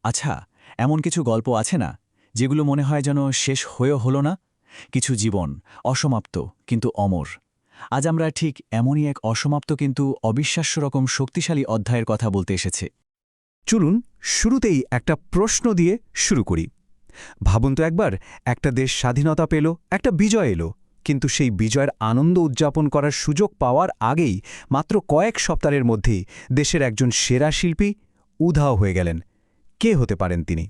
আচ্ছা, এমন কিছু গল্প আছে না যেগুলো মনে হয় যেন শেষ হয়েও হলো না? কিছু জীবন অসমাপ্ত কিন্তু অমর। আজ আমরা ঠিক এমনই এক অসমাপ্ত কিন্তু অবিশ্বাস্য রকম শক্তিশালী অধ্যায়ের কথা বলতে এসেছে। চলুন শুরুতেই একটা প্রশ্ন দিয়ে শুরু করি। ভাবুন তো একবার, একটা দেশ স্বাধীনতা পেল, একটা বিজয় এলো, কিন্তু সেই বিজয়ের আনন্দ উদযাপন করার সুযোগ পাওয়ার আগেই মাত্র কয়েক সপ্তাহের মধ্যেই দেশের একজন সেরা শিল্পী উধাও হয়ে গেলেন। কে হতে পারেন তিনি?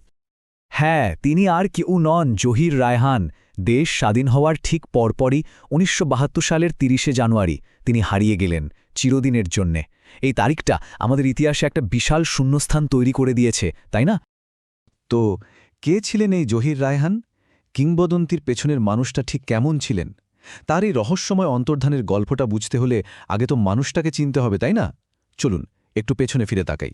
হ্যাঁ, তিনি আর কেউ নন, জহির রায়হান। দেশ স্বাধীন হওয়ার ঠিক পরপরই ১৯৭২ সালের ৩০শে জানুয়ারি তিনি হারিয়ে গেলেন চিরদিনের জন্যে। এই তারিখটা আমাদের ইতিহাসে একটা বিশাল শূন্যস্থান তৈরি করে দিয়েছে, তাই না? তো কে ছিলেন এই জহির রায়হান? কিংবদন্তির পেছনের মানুষটা ঠিক কেমন ছিলেন? তার এই রহস্যময় অন্তর্ধানের গল্পটা বুঝতে হলে আগে তো মানুষটাকে চিনতে হবে, তাই না? চলুন একটু পেছনে ফিরে তাকাই।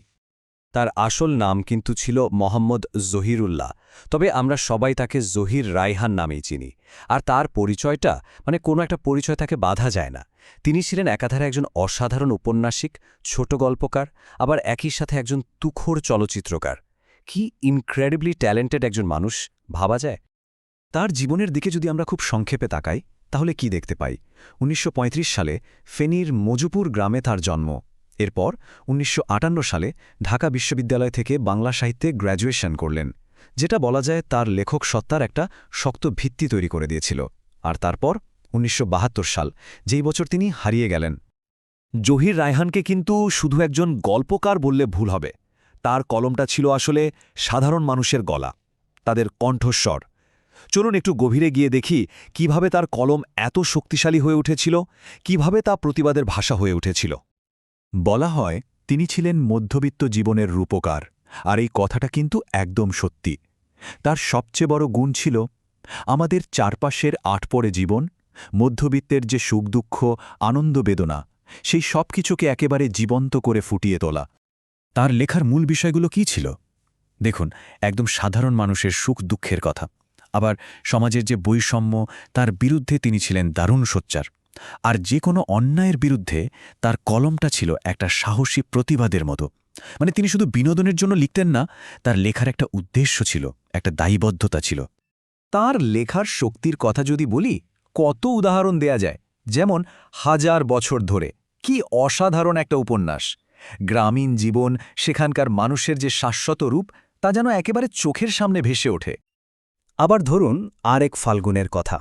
তার আসল নাম কিন্তু ছিল মোহাম্মদ জহিরুল্লাহ, তবে আমরা সবাই তাকে জহির রায়হান নামেই চিনি। আর তার পরিচয়টা কোনো একটা পরিচয় তাকে বাধা যায় না। তিনি ছিলেন একাধারে একজন অসাধারণ উপন্যাসিক, ছোট গল্পকার, আবার একই সাথে একজন তুখোড় চলচ্চিত্রকার। কি ইনক্রেডিবলি ট্যালেন্টেড একজন মানুষ, ভাবা যায়? তার জীবনের দিকে যদি আমরা খুব সংক্ষেপে তাকাই, তাহলে কি দেখতে পাই? ১৯৩৫ সালে ফেনীর মজুপুর গ্রামে তার জন্ম। এরপর ১৯৫৮ সালে ঢাকা বিশ্ববিদ্যালয় থেকে বাংলা সাহিত্যে গ্র্যাজুয়েশন করলেন, যেটা বলা যায় তার লেখক সত্তার একটা শক্ত ভিত্তি তৈরি করে দিয়েছিল। আর তারপর ১৯৭২ সাল, যেই বছর তিনি হারিয়ে গেলেন। জহির রায়হানকে কিন্তু শুধু একজন গল্পকার বললে ভুল হবে। তার কলমটা ছিল আসলে সাধারণ মানুষের গলা, তাদের কণ্ঠস্বর। চলুন একটু গভীরে গিয়ে দেখি কিভাবে তার কলম এত শক্তিশালী হয়ে উঠেছিল, কিভাবে তা প্রতিবাদের ভাষা হয়ে উঠেছিল। বলা হয় তিনি ছিলেন মধ্যবিত্ত জীবনের রূপকার, আর এই কথাটা কিন্তু একদম সত্যি। তার সবচেয়ে বড় গুণ ছিল আমাদের চারপাশের আটপড়ে জীবন, মধ্যবিত্তের যে সুখ দুঃখ, আনন্দ বেদনা, সেই সব কিছুকে একেবারে জীবন্ত করে ফুটিয়ে তোলা। তার লেখার মূল বিষয়গুলো কি ছিল? দেখুন, একদম সাধারণ মানুষের সুখ দুঃখের কথা। আবার সমাজের যে বৈষম্য, তার বিরুদ্ধে তিনি ছিলেন দারুণ সোচ্চার। আর যে কোনো অন্যায়ের বিরুদ্ধে তার কলমটা ছিল একটা সাহসী প্রতিবাদের মতো। তিনি শুধু বিনোদনের জন্য লিখতেন না, তার লেখার একটা উদ্দেশ্য ছিল, একটা দায়বদ্ধতা ছিল। তার লেখার শক্তির কথা যদি বলি, কত উদাহরণ দেয়া যায়। যেমন ১০০০ বছর ধরে, কি অসাধারণ একটা উপন্যাস। গ্রামীণ জীবন, সেখানকার মানুষের যে শাশ্বত রূপ, তা যেন একেবারে চোখের সামনে ভেসে ওঠে। আবার ধরুন আরেক ফাল্গুনের কথা।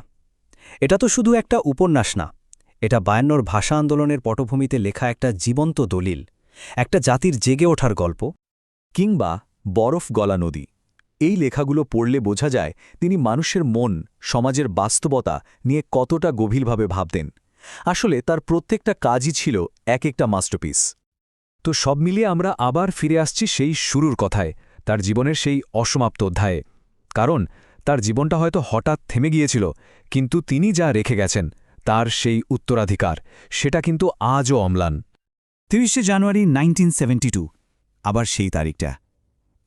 এটা তো শুধু একটা উপন্যাস না, এটা ৫২ ভাষা আন্দোলনের পটভূমিতে লেখা একটা জীবন্ত দলিল, একটা জাতির জেগে ওঠার গল্প। কিংবা বরফ গলা নদী। এই লেখাগুলো পড়লে বোঝা যায় তিনি মানুষের মন, সমাজের বাস্তবতা নিয়ে কতটা গভীরভাবে ভাবতেন। আসলে তার প্রত্যেকটা কাজই ছিল এক একটা মাস্টারপিস। তো সব মিলিয়ে আমরা আবার ফিরে আসছি সেই শুরুর কথায়, তার জীবনের সেই অসমাপ্ত অধ্যায়ে। কারণ তার জীবনটা হয়তো হঠাৎ থেমে গিয়েছিল, কিন্তু তিনি যা রেখে গেছেন, তার সেই উত্তরাধিকার, সেটা কিন্তু আজও অম্লান। ৩০শে জানুয়ারি 1972, আবার সেই তারিখটা।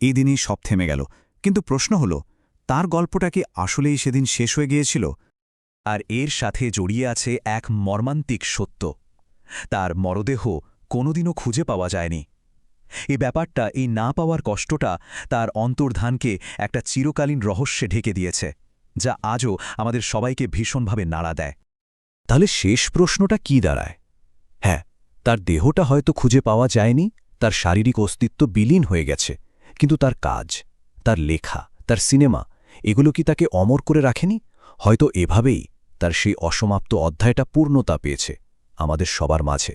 এই দিনই সব থেমে গেল, কিন্তু প্রশ্ন হল, তার গল্পটা কি আসলেই সেদিন শেষ হয়ে গিয়েছিল? আর এর সাথে জড়িয়ে আছে এক মর্মান্তিক সত্য: তার মরদেহ কোনোদিনও খুঁজে পাওয়া যায়নি। এই ব্যাপারটা, এই না পাওয়ার কষ্টটা তার অন্তর্ধানকে একটা চিরকালীন রহস্যে ঢেকে দিয়েছে, যা আজও আমাদের সবাইকে ভীষণভাবে নাড়া দেয়। তাহলে শেষ প্রশ্নটা কি দাঁড়ায়? হ্যাঁ, তার দেহটা হয়তো খুঁজে পাওয়া যায়নি, তার শারীরিক অস্তিত্ব বিলীন হয়ে গেছে, কিন্তু তার কাজ, তার লেখা, তার সিনেমা, এগুলো কি তাকে অমর করে রাখেনি? হয়তো এভাবেই তার সেই অসমাপ্ত অধ্যায়টা পূর্ণতা পেয়েছে আমাদের সবার মাঝে।